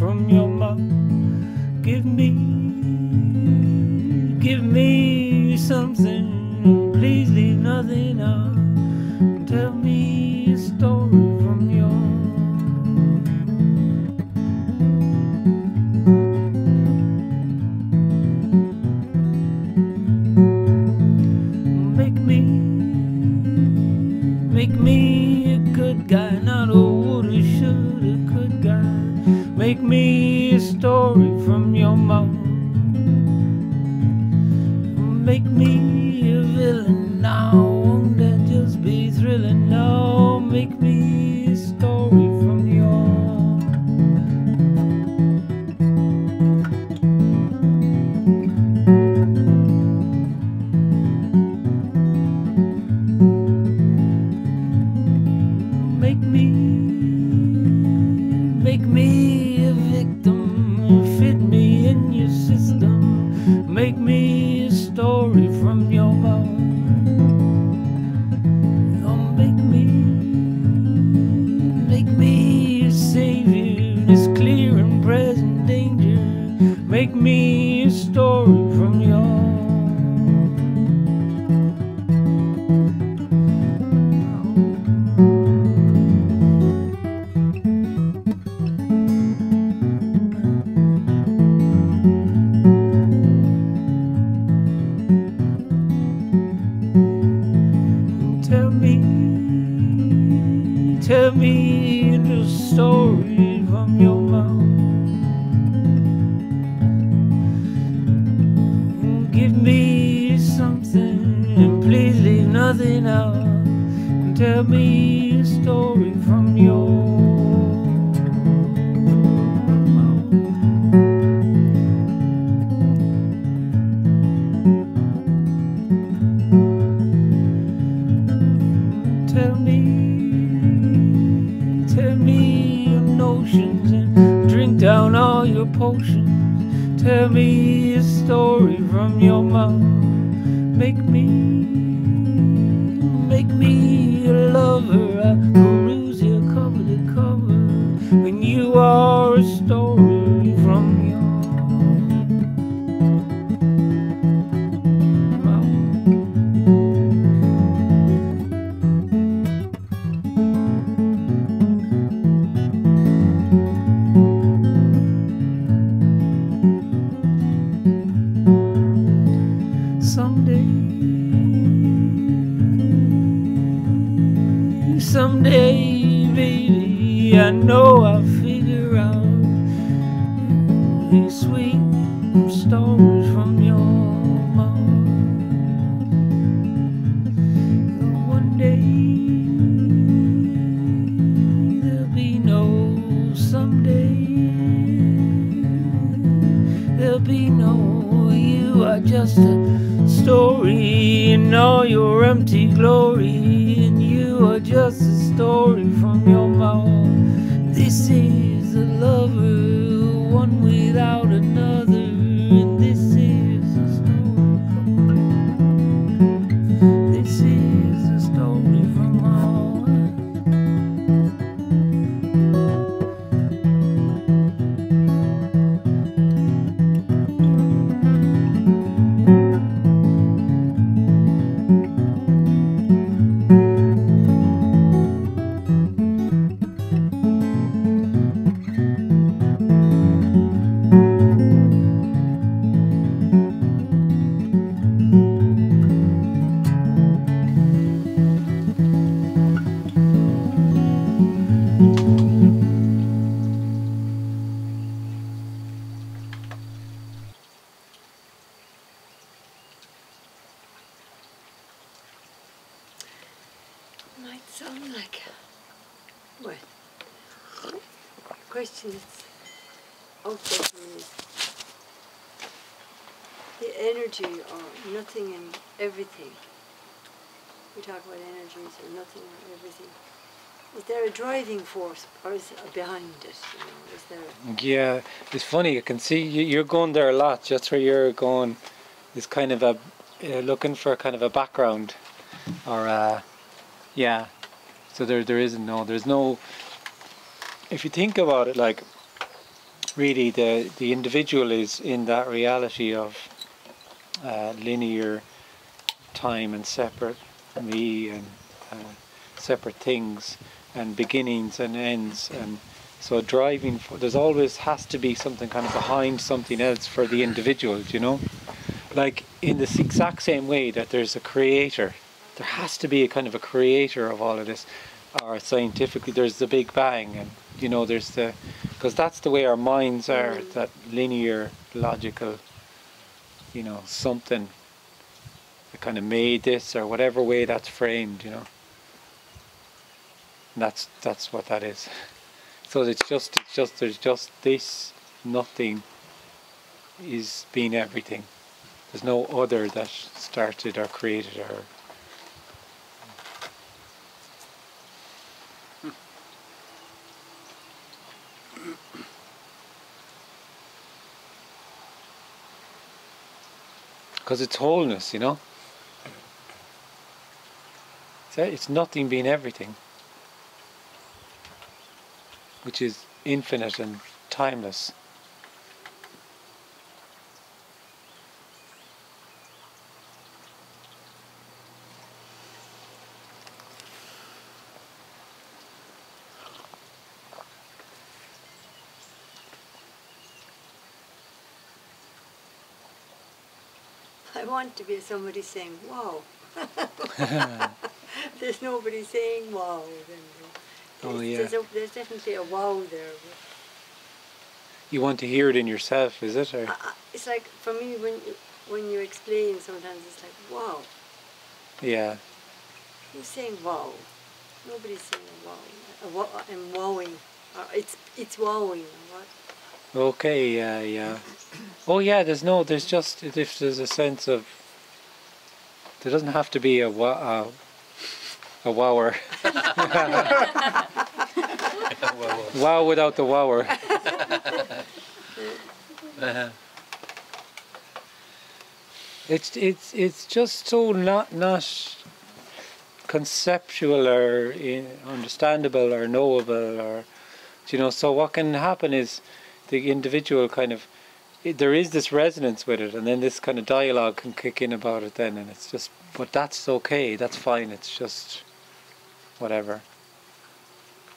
from your mouth. Give me something, please leave nothing out. Tell me a story from your Make me a good guy, not a woulda, shoulda, good guy. Make me a story from your mouth. Make me a villain now, won't that just be thrilling? No, make me a story from your Make me a victim, fit me in your system. Make me a story from your mouth. Oh, make me a savior, this clear and present danger. Make me a story from your Tell me the story from your mouth. Give me something and please leave nothing out. Tell me a story from your mouth. Tell me your notions and drink down all your potions. Tell me a story from your mouth. Make me a lover. I peruse your cover to cover when you are a story from your Someday, baby, I know I'll figure out these sweet stories from your mouth. One day there'll be no someday. There'll be no you are just a story in all your empty glory, and you are just a story from your mouth. This is a lover, one without another, and this is a story from this is a story from our sound like, well, the question that's out there for me is the energy or nothing and everything. We talk about energies or nothing or everything. Is there a driving force or is it behind it? You know, is there? Yeah, it's funny. I can see you're going there a lot. Just where you're going is kind of a looking for kind of a background, or yeah. So there isn't no. There's no. If you think about it, like really the individual is in that reality of linear time and separate me and separate things and beginnings and ends, and so driving for, there's always has to be something kind of behind something else for the individual, you know, like in this exact same way that there's a creator, there has to be a kind of a creator of all of this, or scientifically there's the Big Bang, and you know there's the, because that's the way our minds are, that linear logical, you know, something that kind of made this, or whatever way that's framed, you know. And that's what that is. So it's just there's just this nothing is being everything. There's no other that started or created or because it's wholeness, you know. It's nothing being everything, which is infinite and timeless. I want to be somebody saying, wow. There's nobody saying wow. Oh yeah. There's definitely a wow there. You want to hear it in yourself, is it? Or? It's like, for me, when you explain, sometimes it's like, wow. Yeah. Who's saying wow? Nobody's saying wow. I'm wowing. It's wowing. Or what? Okay, yeah. Oh yeah, there's just, if there's a sense of, there doesn't have to be a wower. Wow without the wower. It's just so not conceptual or understandable or knowable, or, you know. So what can happen is the individual kind of, there is this resonance with it, and then this kind of dialogue can kick in about it then, and it's just, but that's okay, that's fine, it's just whatever.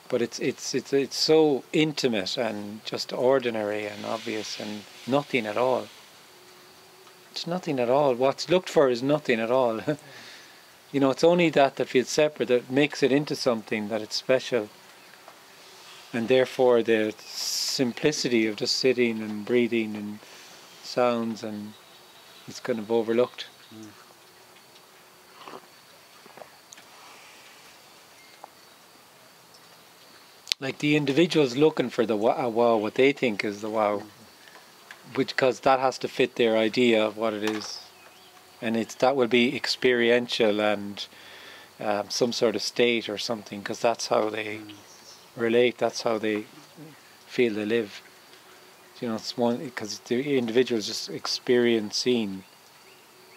But it's so intimate and just ordinary and obvious and nothing at all. It's nothing at all. What's looked for is nothing at all. You know, it's only that feels separate that makes it into something, that it's special. And therefore the simplicity of just sitting and breathing and sounds, and it's kind of overlooked. Like the individual's looking for the wow, what they think is the wow, because that has to fit their idea of what it is, and that will be experiential and some sort of state or something, because that's how they relate, that's how they feel they live. You know, it's one, because the individual is just experiencing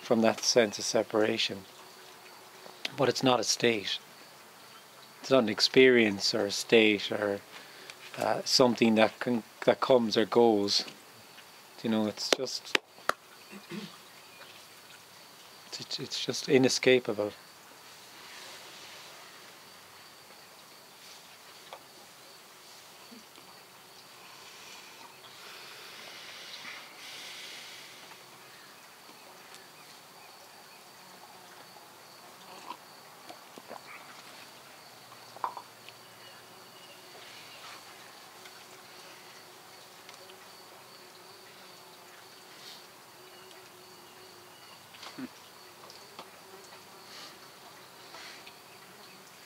from that sense of separation, but it's not a state. It's not an experience or a state or something that comes or goes. You know, it's just it's just inescapable.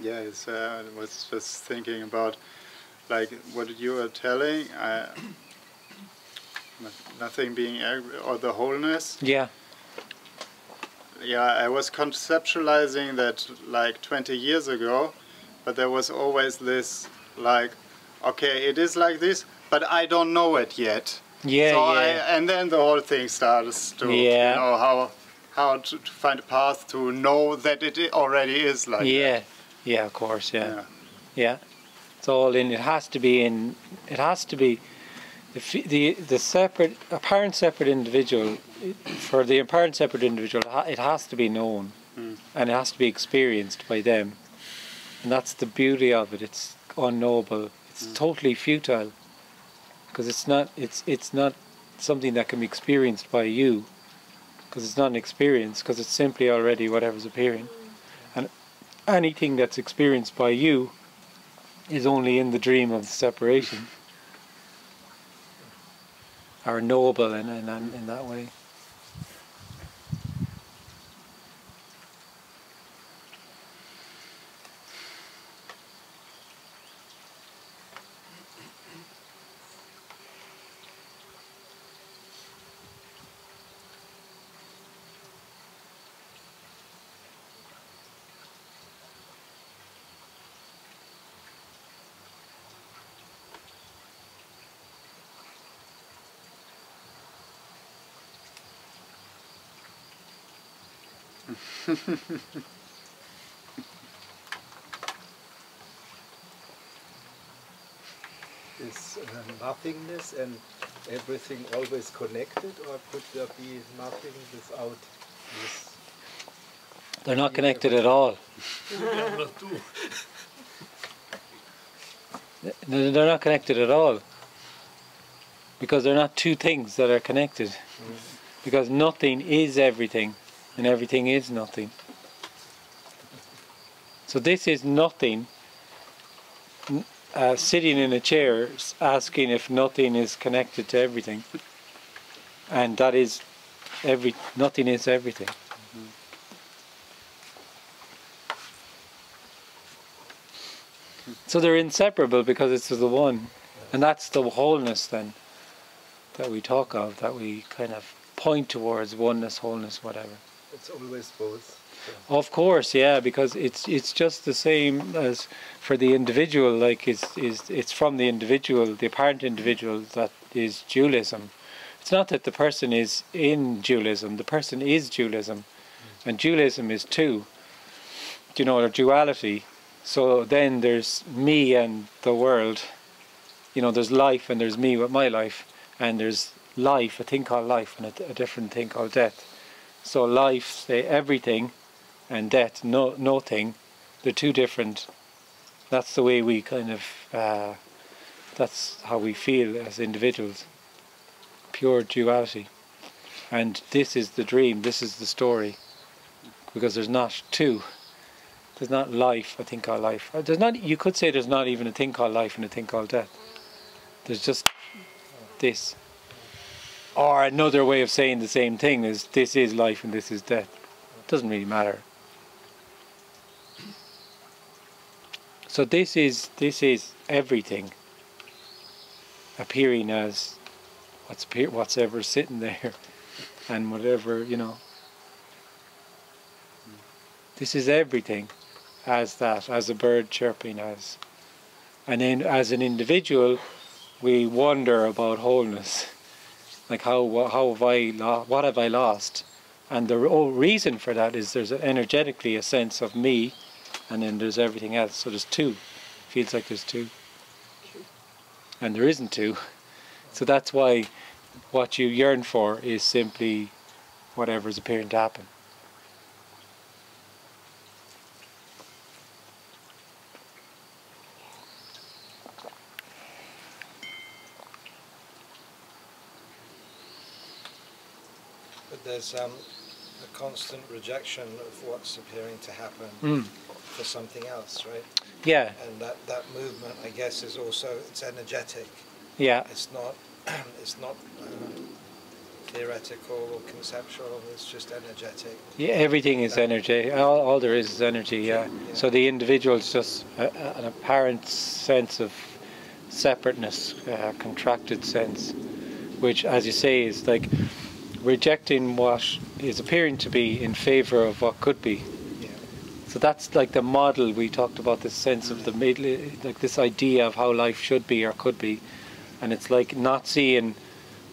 Yes, I was just thinking about, like, what you were telling, nothing being, or the wholeness. Yeah. Yeah, I was conceptualizing that like 20 years ago, but there was always this, like, okay, it is like this, but I don't know it yet. Yeah, so yeah. And then the whole thing starts to, you know, how to find a path to know that it already is like that. Yeah, of course, yeah. It's all in, it has to be The separate, apparent separate individual, for the apparent separate individual, it has to be known, and it has to be experienced by them, and that's the beauty of it. It's unknowable. It's totally futile, because it's not something that can be experienced by you, because it's not an experience, because it's simply already whatever's appearing, and anything that's experienced by you is only in the dream of the separation. Are knowable in that way. Is nothingness and everything always connected, or could there be nothing without this? They're not connected at all. They're not connected at all, because they're not two things that are connected. Because nothing is everything, and everything is nothing. So this is nothing sitting in a chair asking if nothing is connected to everything, and that is nothing is everything. So they're inseparable because it's the one, and that's the wholeness then that we talk of, that we kind of point towards: oneness, wholeness, whatever. It's always both. Of course, yeah, because it's just the same as for the individual. Like it's from the individual, the apparent individual, that is dualism. It's not that the person is in dualism. The person is dualism, and dualism is two. You know, or duality. So then there's me and the world. You know, there's life and there's me with my life, and there's life, a thing called life, and a different thing called death. So life, say everything, and death, nothing. They're two different. That's the way we kind of. That's how we feel as individuals. Pure duality, and this is the dream. This is the story, because there's not two. There's not life, a thing called life. There's not. You could say there's not even a thing called life and a thing called death. There's just this. Or another way of saying the same thing is: this is life and this is death. It doesn't really matter. So this is everything appearing as what's ever sitting there, and whatever, you know. This is everything, as that, as a bird chirping, as, and then as an individual, we wonder about wholeness, like what have I lost, and the whole reason for that is there's energetically a sense of me, and then there's everything else. So there's two. Feels like there's two, and there isn't two. So that's why what you yearn for is simply whatever's appearing to happen. But there's a constant rejection of what's appearing to happen for something else, right? Yeah. And that movement, I guess, is also, it's energetic. Yeah. It's not theoretical or conceptual. It's just energetic. Yeah, everything is energy. All there is energy. Yeah. So the individual is just an apparent sense of separateness, contracted sense, which, as you say, is like rejecting what is appearing to be in favor of what could be. Yeah. So that's like the model we talked about, this sense of the middle, like this idea of how life should be or could be, and it's like not seeing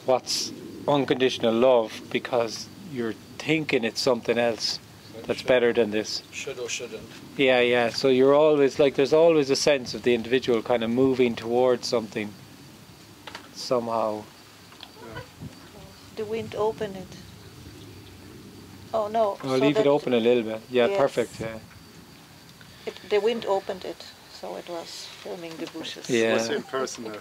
what's unconditional love because you're thinking it's something else that's better than this. Should or shouldn't. Yeah, yeah. So you're always like, there's always a sense of the individual kind of moving towards something somehow. The wind opened it. Oh no. I'll so leave it that open a little bit. Yeah, yes. perfect. Yeah. The wind opened it, so it was filming the bushes. Yeah. It was impersonal.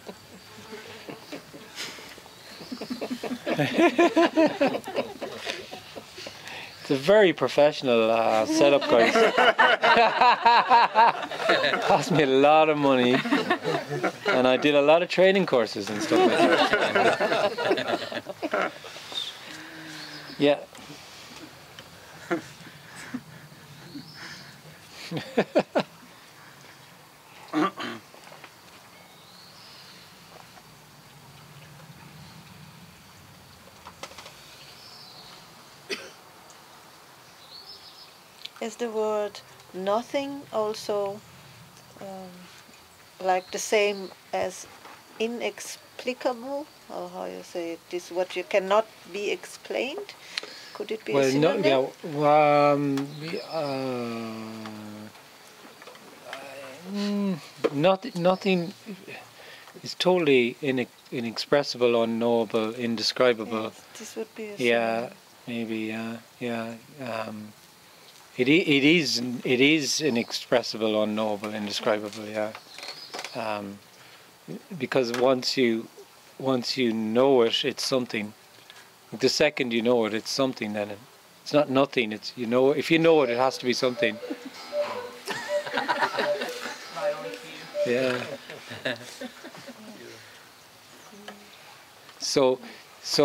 It's a very professional setup, guys. Cost me a lot of money, and I did a lot of training courses and stuff like that. Yeah. Is the word nothing also like the same as inexplicable, or how you say it? This what you cannot be explained? Could it be a synonym? Nothing is totally inexpressible, unknowable, indescribable. Yes, this would be a Yeah, synonym. maybe. Yeah. It is inexpressible, unknowable, indescribable. Yeah. Because once you know it, it's something. The second you know it, it's something. Then it's not nothing. It's if you know it, it has to be something. Yeah. So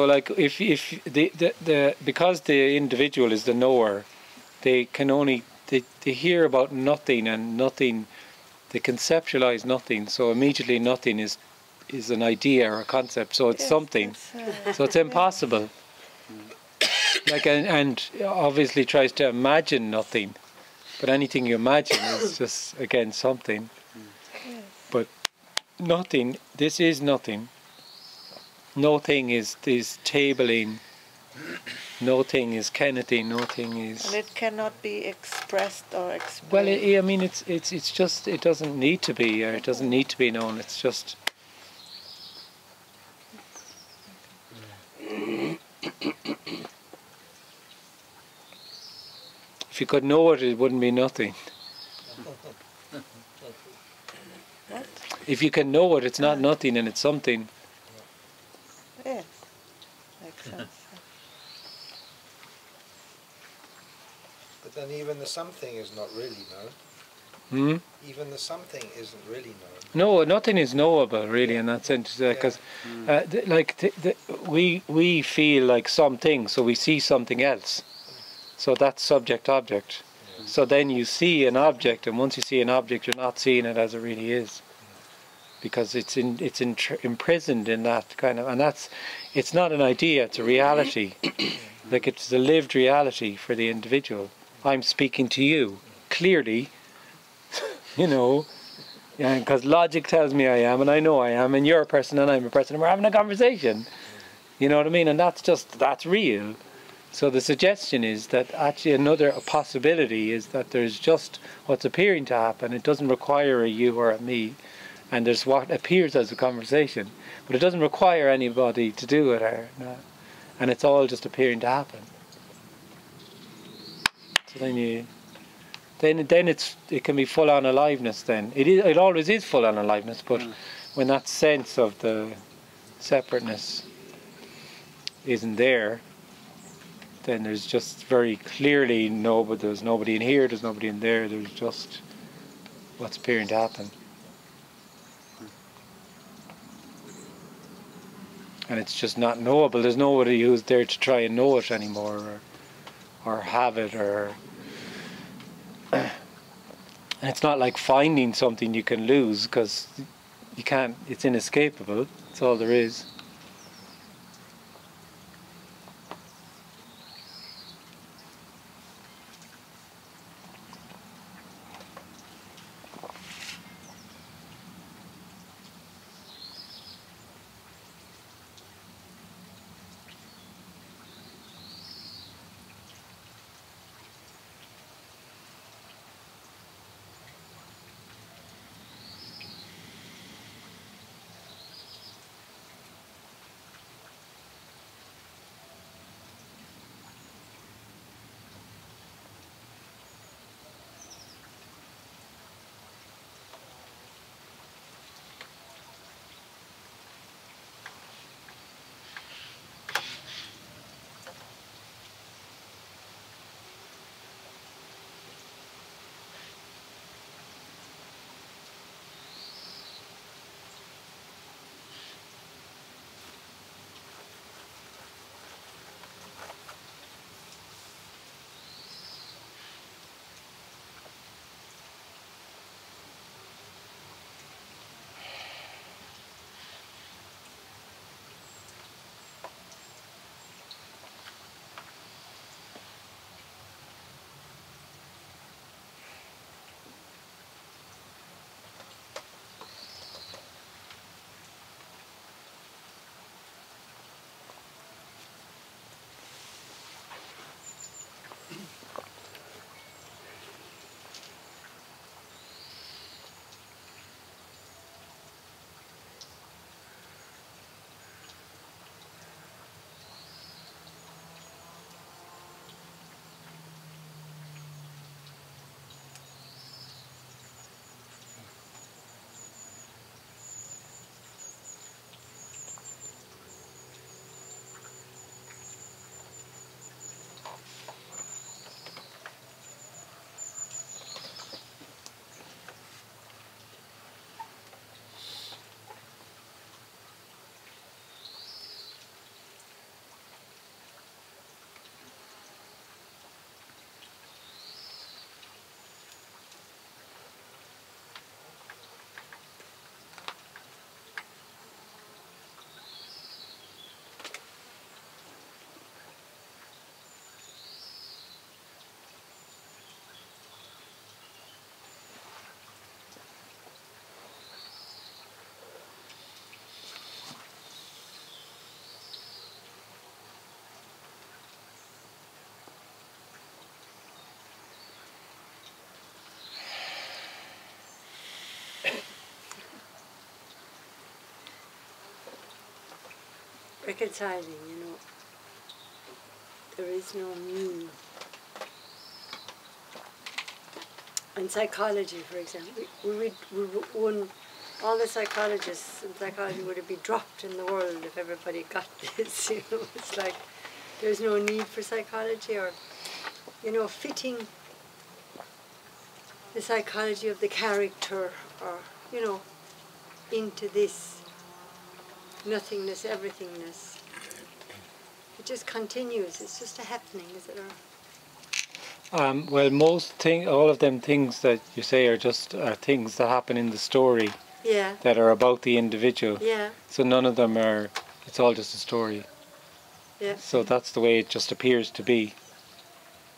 like if the because the individual is the knower, they can only they hear about nothing, and nothing, they conceptualize nothing. So immediately nothing is an idea or a concept. So it's Yes, something. So it's impossible. Like and obviously tries to imagine nothing, but anything you imagine is just again something. Yes. But nothing. This is nothing. No thing is tabling. No thing is Kennething. No thing is. And it cannot be expressed or explained. Well, I mean, it's just, it doesn't need to be, or it doesn't need to be known. It's just. If you could know it, it wouldn't be nothing. What? If you can know it, it's not nothing, and it's something. Yes, makes sense. But then even the something is not really known. Even the something isn't really known. No, nothing is knowable, really, in that sense, because we feel like something, so we see something else. So that's subject-object. Yeah. So then you see an object, and once you see an object, you're not seeing it as it really is, because it's imprisoned in that kind of, and it's not an idea, it's a reality. Like it's a lived reality for the individual. I'm speaking to you clearly, because logic tells me I am, and I know I am, and you're a person and I'm a person, and we're having a conversation. You know what I mean? And that's real. So the suggestion is that actually another possibility is that there's just what's appearing to happen. It doesn't require a you or a me, and there's what appears as a conversation, but it doesn't require anybody to do it, and it's all just appearing to happen. So then it can be full on aliveness. Then it always is full on aliveness, but when that sense of the separateness isn't there, then there's just very clearly there's nobody in here, there's nobody in there, there's just what's appearing to happen. And it's just not knowable. There's nobody who's there to try and know it anymore, or have it, or and it's not like finding something you can lose, because you can't, it's inescapable. That's all there is. reconciling, you know. There is no me. In psychology, for example, all the psychologists in psychology would have been dropped in the world if everybody got this, you know. It's like there's no need for psychology, or, you know, fitting the psychology of the character, or, you know, into this nothingness, everythingness. It just continues. It's just a happening, is it? Well, all of them things that you say are just things that happen in the story. Yeah. That are about the individual. Yeah. So none of them are. It's all just a story. Yeah. So that's the way it just appears to be.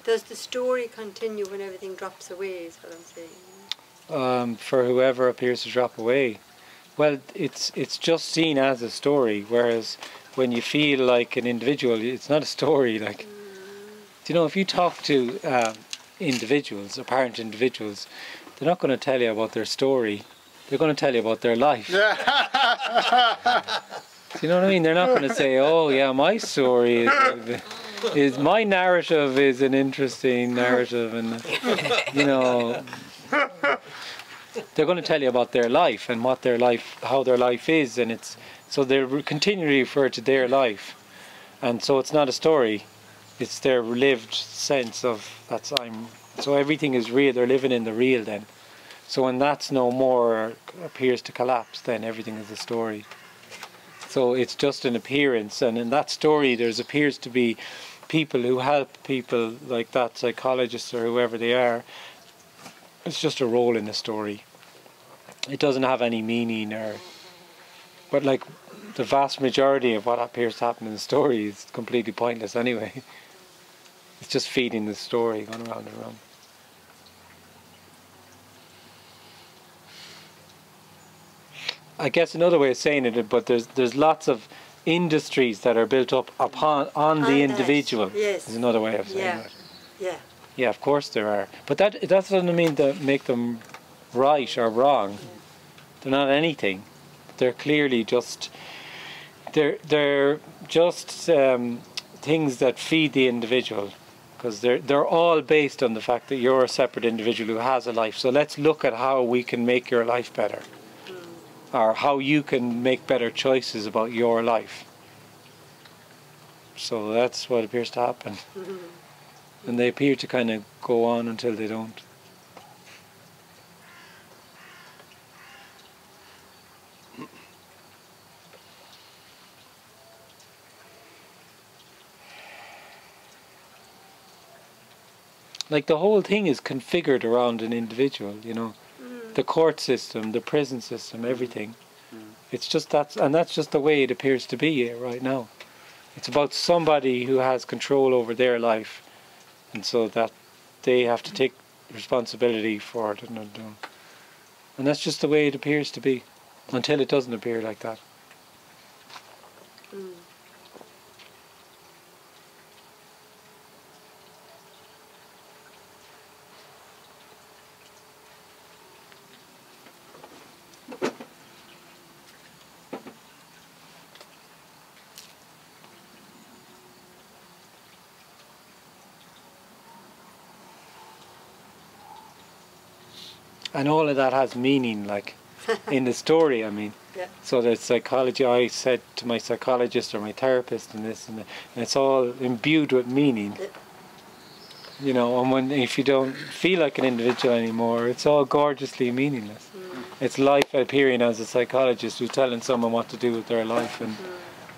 Does the story continue when everything drops away? Is what I'm saying. For whoever appears to drop away. Well, it's just seen as a story, whereas when you feel like an individual, it's not a story. Like, you know, if you talk to individuals, apparent individuals, they're not going to tell you about their story. They're going to tell you about their life. Do you know what I mean? They're not going to say, "Oh, yeah, my story is my narrative is an interesting narrative," and you know. They're going to tell you about their life and what their life, how their life is, and so they'll continually refer to their life, and so it's not a story; it's their lived sense of So everything is real. They're living in the real then. So when that's no more, appears to collapse, then everything is a story. So it's just an appearance, and in that story, appears to be people who help people like that, psychologists or whoever they are. It's just a role in the story. It doesn't have any meaning, but like the vast majority of what appears to happen in the story is completely pointless anyway. It's just feeding the story, going around and around. I guess another way of saying it, but there's lots of industries that are built up on the individual. Yes. Is another way of saying it. Yeah. Yeah, of course there are. But that doesn't mean to make them right or wrong. They're not anything. They're clearly just they're just things that feed the individual, because they're all based on the fact that you're a separate individual who has a life. So let's look at how we can make your life better, or how you can make better choices about your life. So that's what appears to happen. And they appear to kind of go on until they don't. Like the whole thing is configured around an individual, you know. The court system, the prison system, everything. It's just that's just the way it appears to be right now. It's about somebody who has control over their life, and so that they have to take responsibility for it, and that's just the way it appears to be, until it doesn't appear like that. And all of that has meaning, like in the story, I mean. Yeah. So there's psychology, I said to my psychologist or my therapist and this and that, and it's all imbued with meaning. Yeah. You know, and if you don't feel like an individual anymore, it's all gorgeously meaningless. It's life appearing as a psychologist who's telling someone what to do with their life and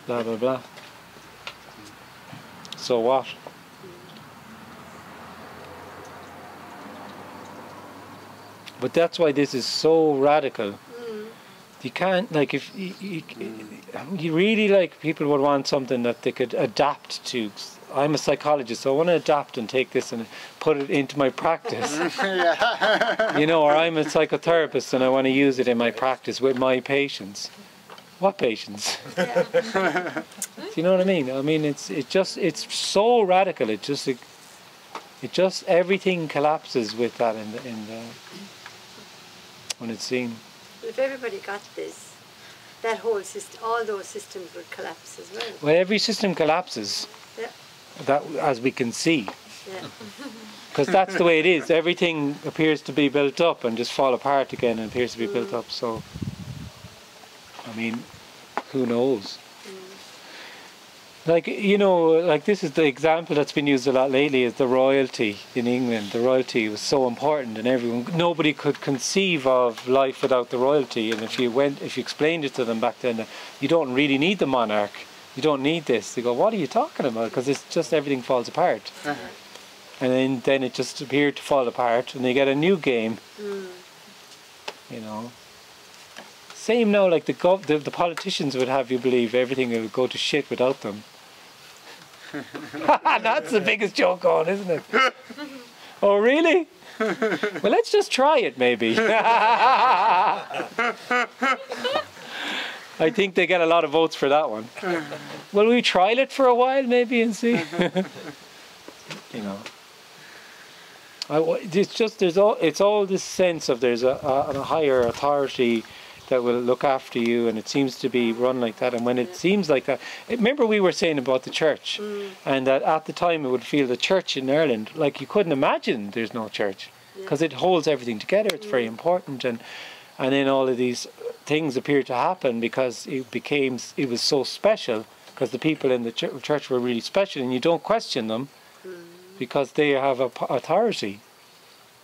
blah, blah, blah. So what? But that's why this is so radical. You can't, like, if you really, like, people would want something that they could adapt to. I'm a psychologist, so I want to adapt and take this and put it into my practice. You know, or I'm a psychotherapist and I want to use it in my practice with my patients. What patients? Do you know what I mean? I mean, it's so radical. It just everything collapses with that in the when it's seen. If everybody got this, that whole system, all those systems would collapse as well. Well, every system collapses, Yeah. that as we can see. Yeah. Because that's the way it is. Everything appears to be built up and just fall apart again and appears to be built up. So, I mean, who knows? Like, you know, like this is the example that's been used a lot lately is the royalty in England. The royalty was so important and nobody could conceive of life without the royalty. And if you explained it to them back then, you don't really need the monarch. You don't need this. They go, what are you talking about? Because it's just everything falls apart. And then it just appeared to fall apart and they get a new game. You know. Same now, like the politicians would have you believe everything would go to shit without them. That's the biggest joke on, isn't it? Oh, really? Well, let's just try it, maybe. I think they get a lot of votes for that one. Will we trial it for a while, maybe, and see? You know. It's just it's all this sense of there's a higher authority that will look after you, and it seems to be run like that. And when it seems like that, remember we were saying about the church, and that at the time it would feel the church in Ireland, like you couldn't imagine there's no church, because it holds everything together. It's very important, and then all of these things appeared to happen because it was so special, because the people in the church were really special, and you don't question them because they have authority.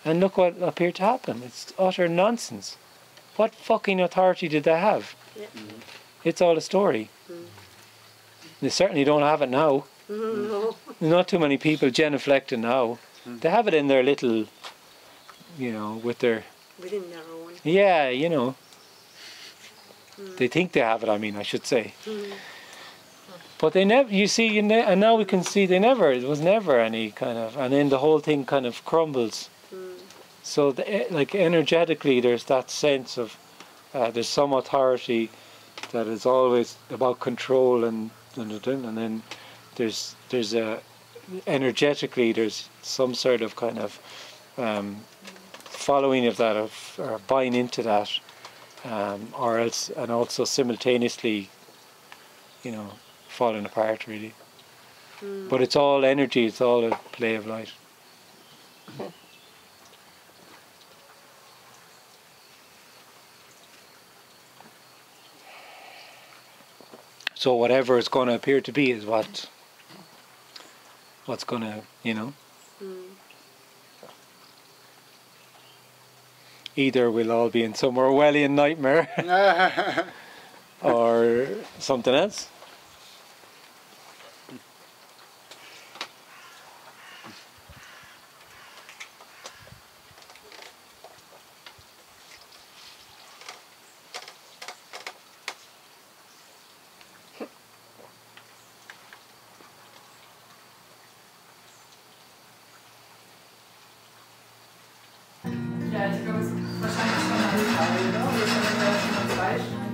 And look what appeared to happen. It's utter nonsense. What fucking authority did they have? It's all a story. They certainly don't have it now. No. There's not too many people genuflecting now. They have it in their little, you know, within their own. Yeah, you know. They think they have it, I should say. But they never, you see, and now we can see it was never any kind of, and then the whole thing kind of crumbles. So, like energetically, there's that sense of there's some authority that is always about control, and then there's energetically there's some sort of kind of following of that, or buying into that, or else, and also simultaneously, you know, falling apart really. But it's all energy. It's all a play of light. So whatever it's going to appear to be is what's going to, you know. Either we'll all be in some Orwellian nightmare or something else. Ja, ich glaube, es ist wahrscheinlich schon eine Frage, oder? Oder schon ja schon mal zwei Stunden.